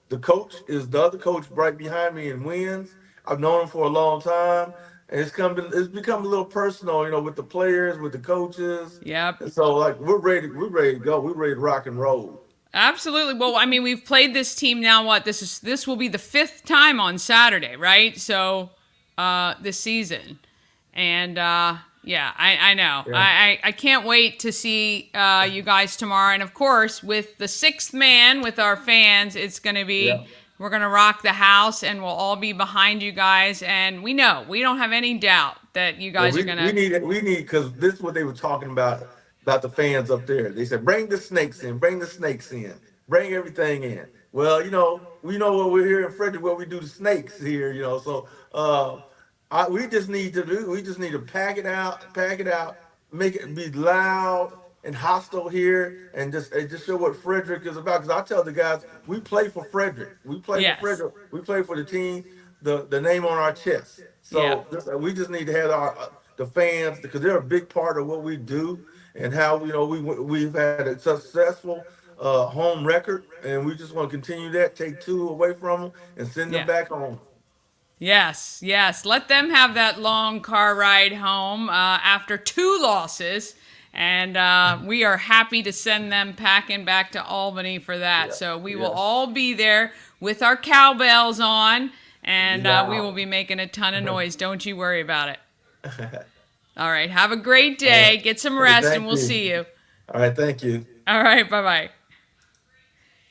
The coach is the other coach right behind me and wins. I've known him for a long time, and it's become a little personal. With the players, with the coaches, Yep. and so like we're ready to go. We're ready to rock and roll. Absolutely. Well, I mean, we've played this team now. This will be the 5th time on Saturday, right? So, this season, and yeah, I know. Yeah. I can't wait to see you guys tomorrow, and of course, with the 6th man, with our fans, it's gonna Yeah. be. We're gonna rock the house, and we'll all be behind you guys. And we don't have any doubt that you Yeah, guys are gonna. we need because this is what they were talking about the fans up there. They said bring the snakes in, bring the snakes in, bring everything in. Well, we know what we're here in Frederick, what we do to snakes here. So we just need to do. We just need to pack it out, make it be loud and hostile here, and just show what Frederick is about. Because I tell the guys, we play for Frederick. We play for Yes. Frederick. We play for the team, the name on our chest. Yeah. So we just need to have the fans because they're a big part of what we do and how we've had a successful home record, and we just want to continue that. Take two away from them and send them Yeah. back home. Yes, yes. Let them have that long car ride home after 2 losses. And we are happy to send them packing back to Albany for that. Yeah. So we will Yes. all be there with our cowbells on, and we Loud. will be making a ton of noise. Don't you worry about it. All right. Have a great day. Get some Hey, rest, and thank we'll you. see you. All right, thank you. All right. Bye-bye.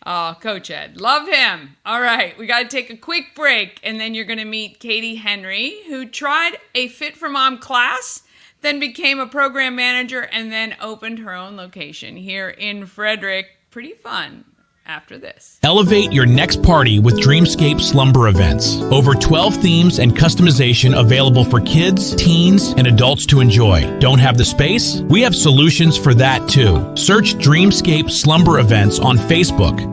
Oh, Coach Ed. Love him. All right. We got to take a quick break, and then you're going to meet Katie Henry, who tried a Fit for Mom class, then became a program manager, and then opened her own location here in Frederick. Pretty fun after this. Elevate your next party with Dreamscape Slumber Events. Over 12 themes and customization available for kids, teens, and adults to enjoy. Don't have the space? We have solutions for that too. Search Dreamscape Slumber Events on Facebook.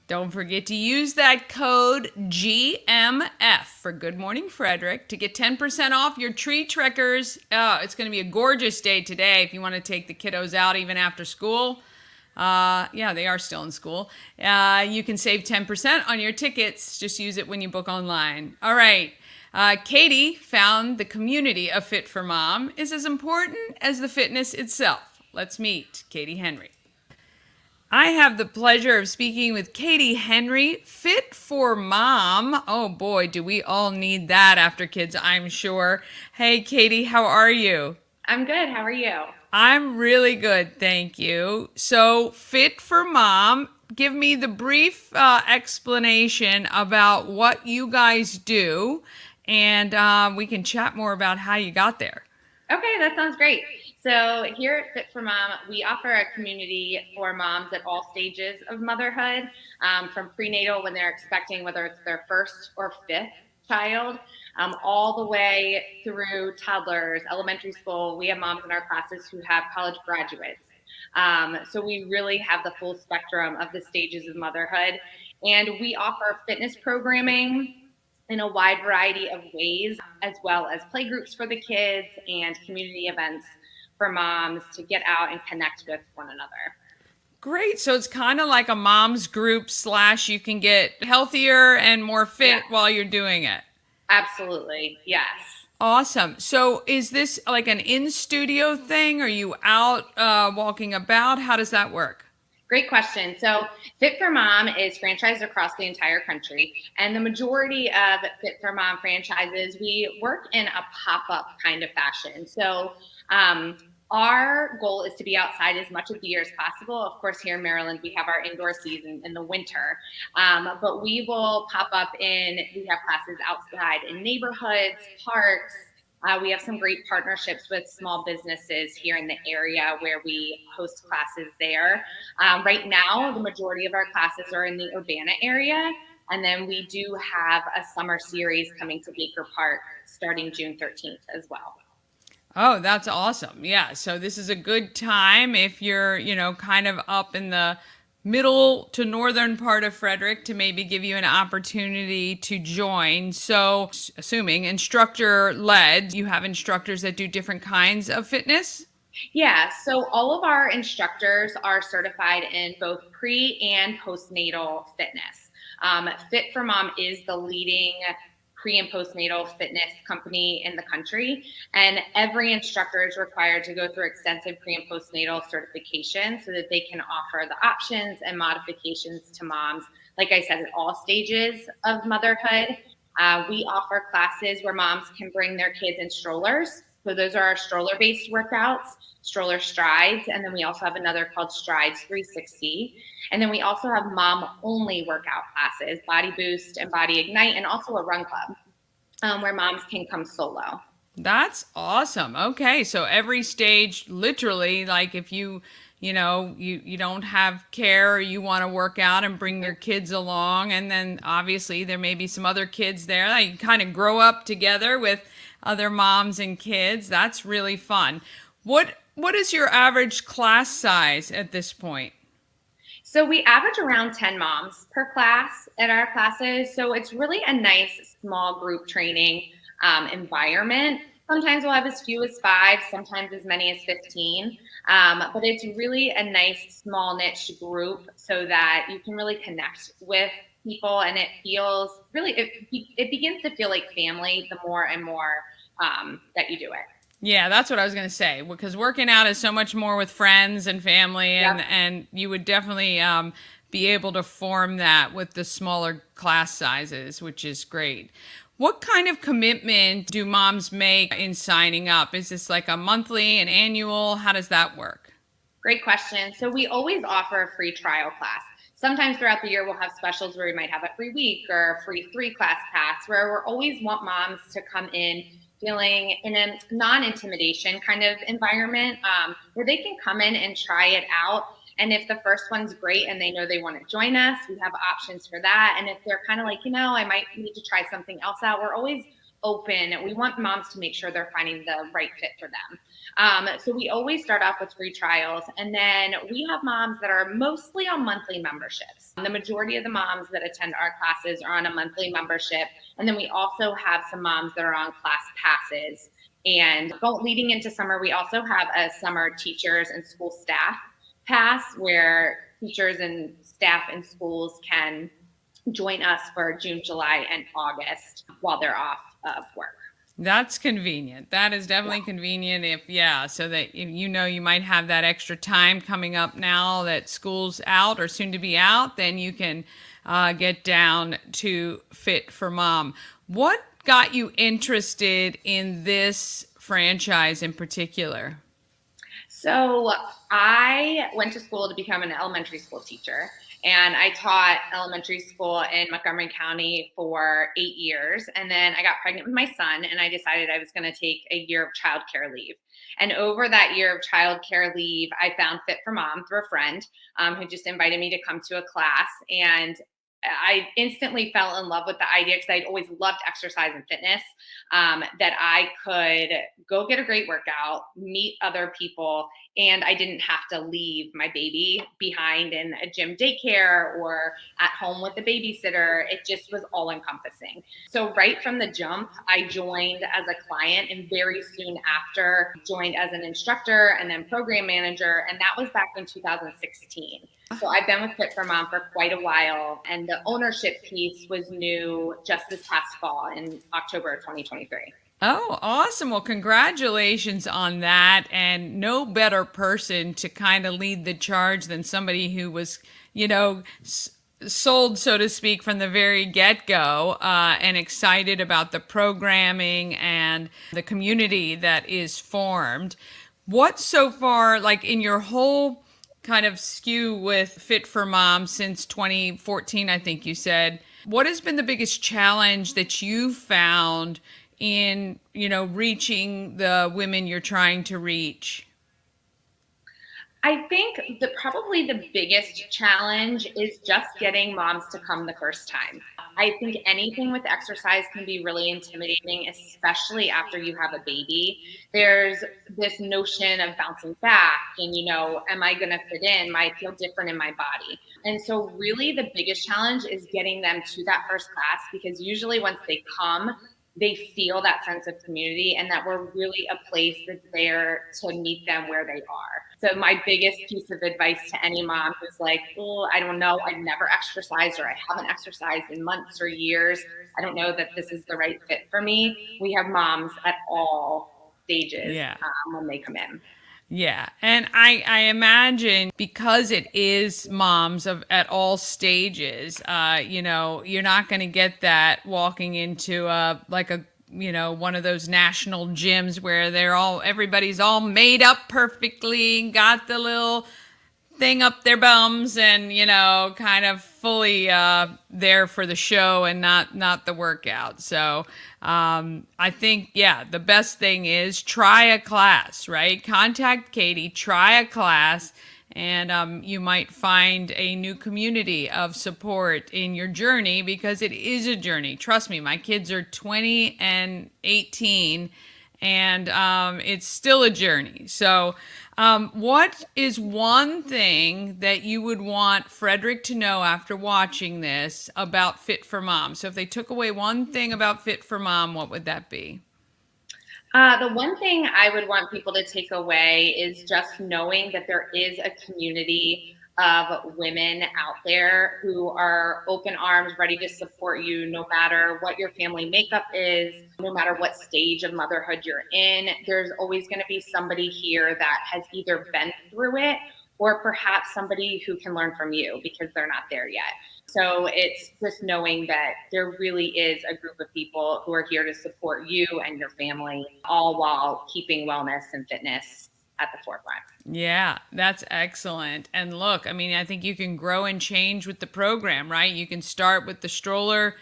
Don't forget to use that code GMF for Good Morning Frederick to get 10% off your tree trickers. Oh, it's going to be a gorgeous day today if you want to take the kiddos out even after school. Yeah, they are still in school. You can save 10% on your tickets. Just use it when you book online. All right. Katie found the community of Fit for Mom is as important as the fitness itself. Let's meet Katie Henry. I have the pleasure of speaking with Katie Henry, Fit for Mom. Oh boy, do we all need that after kids, I'm sure. Hey, Katie, how are you? I'm good. How are you? I'm really good, thank you. So, Fit for Mom, give me the brief explanation about what you guys do, and we can chat more about how you got there. Okay, that sounds great. So here at Fit for Mom, we offer a community for moms at all stages of motherhood, from prenatal when they're expecting, whether it's their 1st or 5th child, all the way through toddlers, elementary school. We have moms in our classes who have college graduates. So we really have the full spectrum of the stages of motherhood. And we offer fitness programming in a wide variety of ways, as well as play groups for the kids and community events for moms to get out and connect with one another. Great. So it's kind of like a mom's group / you can get healthier and more fit while you're doing it. Absolutely. Yes. Awesome. So is this like an in-studio thing? Are you out walking about? How does that work? Great question. So Fit for Mom is franchised across the entire country. And the majority of Fit for Mom franchises, we work in a pop-up kind of fashion. So Our goal is to be outside as much of the year as possible. Of course, here in Maryland, we have our indoor season in the winter, but we will pop up we have classes outside in neighborhoods, parks. We have some great partnerships with small businesses here in the area where we host classes there. Right now, the majority of our classes are in the Urbana area. And then we do have a summer series coming to Baker Park starting June 13th as well. Oh, that's awesome. Yeah. So this is a good time if you're, kind of up in the middle to northern part of Frederick to maybe give you an opportunity to join. So assuming instructor led, you have instructors that do different kinds of fitness? Yeah, so all of our instructors are certified in both pre and postnatal fitness. Fit for Mom is the leading pre and postnatal fitness company in the country, and every instructor is required to go through extensive pre and postnatal certification so that they can offer the options and modifications to moms, like I said, at all stages of motherhood. We offer classes where moms can bring their kids in strollers. So those are our stroller-based workouts, stroller strides, and then we also have another called Strides 360. And then we also have mom-only workout classes, Body Boost and Body Ignite, and also a run club where moms can come solo. That's awesome. Okay, so every stage, literally, like if you don't have care or you want to work out and bring your kids along, and then obviously there may be some other kids there that you kind of grow up together with other moms and kids. That's really fun. What is your average class size at this point? So we average around 10 moms per class at our classes. So it's really a nice small group training environment. Sometimes we'll have as few as 5, sometimes as many as 15. But it's really a nice small niche group so that you can really connect with people, and it feels really, it begins to feel like family the more and more that you do it. Yeah, that's what I was going to say, because working out is so much more with friends and family, and you would definitely be able to form that with the smaller class sizes, which is great. What kind of commitment do moms make in signing up? Is this like a monthly, an annual? How does that work? Great question. So we always offer a free trial class. Sometimes throughout the year, we'll have specials where we might have a free week or a free 3-class pass, where we always want moms to come in feeling in a non-intimidation kind of environment where they can come in and try it out. And if the first one's great and they know they want to join us, we have options for that. And if they're kind of like, I might need to try something else out, we're always open. We want moms to make sure they're finding the right fit for them. So we always start off with free trials, and then we have moms that are mostly on monthly memberships. The majority of the moms that attend our classes are on a monthly membership, and then we also have some moms that are on class passes. And leading into summer, we also have a summer teachers and school staff pass where teachers and staff in schools can join us for June, July, and August while they're off of work. That's convenient. That is definitely convenient so that you might have that extra time coming up now that school's out or soon to be out, then you can get down to Fit for Mom. What got you interested in this franchise in particular? So I went to school to become an elementary school teacher, and I taught elementary school in Montgomery County for 8 years. And then I got pregnant with my son, and I decided I was going to take a year of childcare leave. And over that year of childcare leave, I found Fit for Mom through a friend who just invited me to come to a class. And I instantly fell in love with the idea, because I'd always loved exercise and fitness, that I could go get a great workout, meet other people, and I didn't have to leave my baby behind in a gym daycare or at home with a babysitter. It just was all encompassing. So right from the jump, I joined as a client, and very soon after joined as an instructor and then program manager. And that was back in 2016. So I've been with Fit for Mom for quite a while, and the ownership piece was new just this past fall in October of 2023. Oh, awesome. Well, congratulations on that. And no better person to kind of lead the charge than somebody who was, sold, so to speak, from the very get-go, and excited about the programming and the community that is formed. What so far, like in your whole kind of skew with Fit for Mom since 2014, I think you said, what has been the biggest challenge that you found in, reaching the women you're trying to reach? I think probably the biggest challenge is just getting moms to come the first time. I think anything with exercise can be really intimidating, especially after you have a baby. There's this notion of bouncing back and, am I going to fit in? Might I feel different in my body? And so really the biggest challenge is getting them to that first class, because usually once they come, they feel that sense of community and that we're really a place that's there to meet them where they are. So my biggest piece of advice to any mom who's like, oh, I don't know, I've never exercised, or I haven't exercised in months or years, I don't know that this is the right fit for me. We have moms at all stages when they come in. Yeah. And I imagine because it is moms at all stages, you're not going to get that walking into one of those national gyms where everybody's all made up perfectly, got the little thing up their bums and, kind of fully there for the show and not the workout. So I think, the best thing is try a class, right? Contact Katie, try a class, and you might find a new community of support in your journey, because it is a journey. Trust me, my kids are 20 and 18, and it's still a journey. So what is one thing that you would want Frederick to know after watching this about Fit for Mom? So if they took away one thing about Fit for Mom, what would that be? The one thing I would want people to take away is just knowing that there is a community of women out there who are open arms, ready to support you no matter what your family makeup is, no matter what stage of motherhood you're in. There's always going to be somebody here that has either been through it or perhaps somebody who can learn from you because they're not there yet. So it's just knowing that there really is a group of people who are here to support you and your family, all while keeping wellness and fitness at the forefront. Yeah, that's excellent. And look, I think you can grow and change with the program, right? You can start with the stroller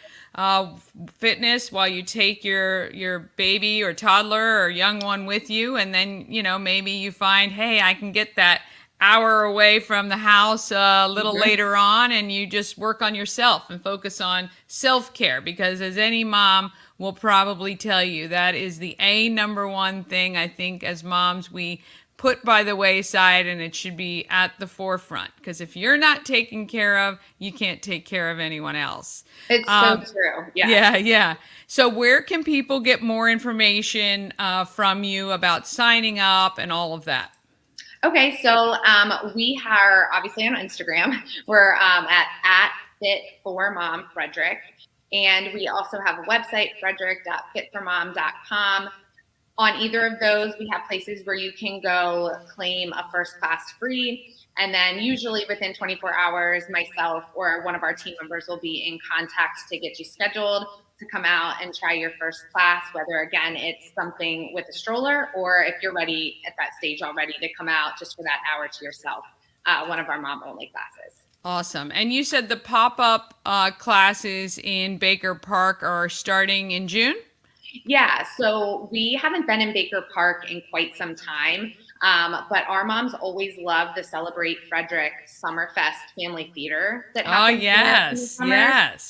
fitness while you take your baby or toddler or young one with you. And then, maybe you find, hey, I can get that hour away from the house a little later on, and you just work on yourself and focus on self-care, because as any mom will probably tell you, that is the number one thing I think as moms we put by the wayside, and it should be at the forefront, because if you're not taken care of, you can't take care of anyone else. It's so true. Yeah. So where can people get more information from you about signing up and all of that? Okay, so we are obviously on Instagram. We're at Fit4MomFrederick. And we also have a website, frederick.fitformom.com. On either of those, we have places where you can go claim a first class free. And then usually within 24 hours, myself or one of our team members will be in contact to get you scheduled to come out and try your first class, whether, again, it's something with a stroller or if you're ready at that stage already to come out just for that hour to yourself, one of our mom-only classes. Awesome. And you said the pop-up classes in Baker Park are starting in June? Yeah, so we haven't been in Baker Park in quite some time, but our moms always love the Celebrate Frederick Summerfest Family Theater that happens yes,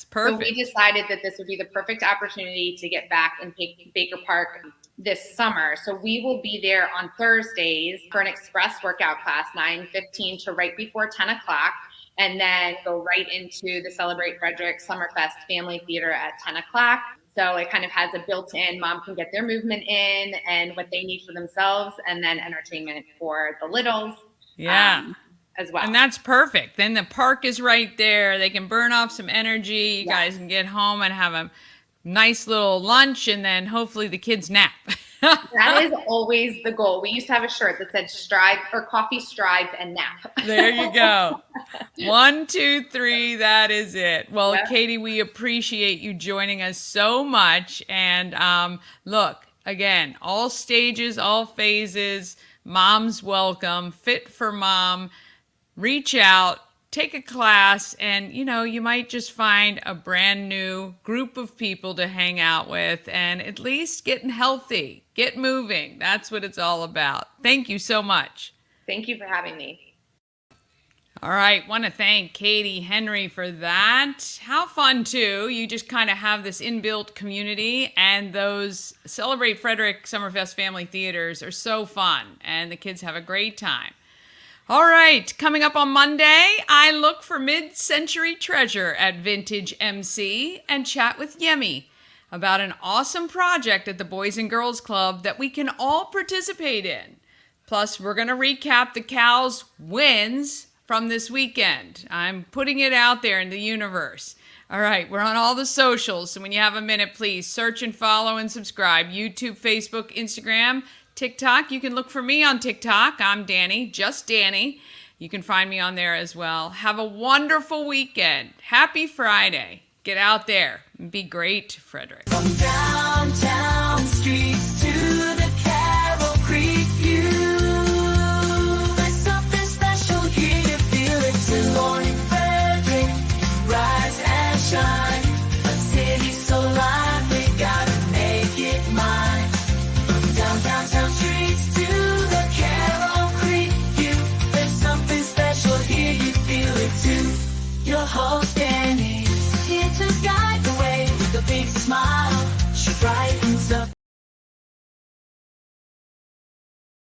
perfect. So we decided that this would be the perfect opportunity to get back in Baker Park this summer. So we will be there on Thursdays for an express workout class, 9:15 to right before 10 o'clock, and then go right into the Celebrate Frederick Summerfest Family Theater at 10 o'clock. So it kind of has a built-in, mom can get their movement in and what they need for themselves, and then entertainment for the littles. As well. And that's perfect. Then the park is right there. They can burn off some energy. You guys can get home and have a nice little lunch, and then hopefully the kids nap. That is always the goal. We used to have a shirt that said strive or coffee, strive, and nap. There you go. 1, 2, 3. That is it. Well, Katie, we appreciate you joining us so much. And look, again, all stages, all phases, Mom's welcome, Fit for Mom. Reach out, take a class, and you might just find a brand new group of people to hang out with and at least getting healthy, get moving. That's what it's all about. Thank you so much. Thank you for having me. All right, want to thank Katie Henry for that. How fun, too. You just kind of have this inbuilt community, and those Celebrate Frederick Summerfest Family Theaters are so fun, and the kids have a great time. All right, coming up on Monday, I look for mid-century treasure at Vintage MC and chat with Yemi about an awesome project at the Boys and Girls Club that we can all participate in. Plus, we're going to recap the Cows' wins from this weekend. I'm putting it out there in the universe. All right, we're on all the socials, so when you have a minute, please search and follow and subscribe. YouTube, Facebook, Instagram, TikTok. You can look for me on TikTok. I'm Dani, just Dani. You can find me on there as well. Have a wonderful weekend. Happy Friday. Get out there and be great, Frederick. From downtown street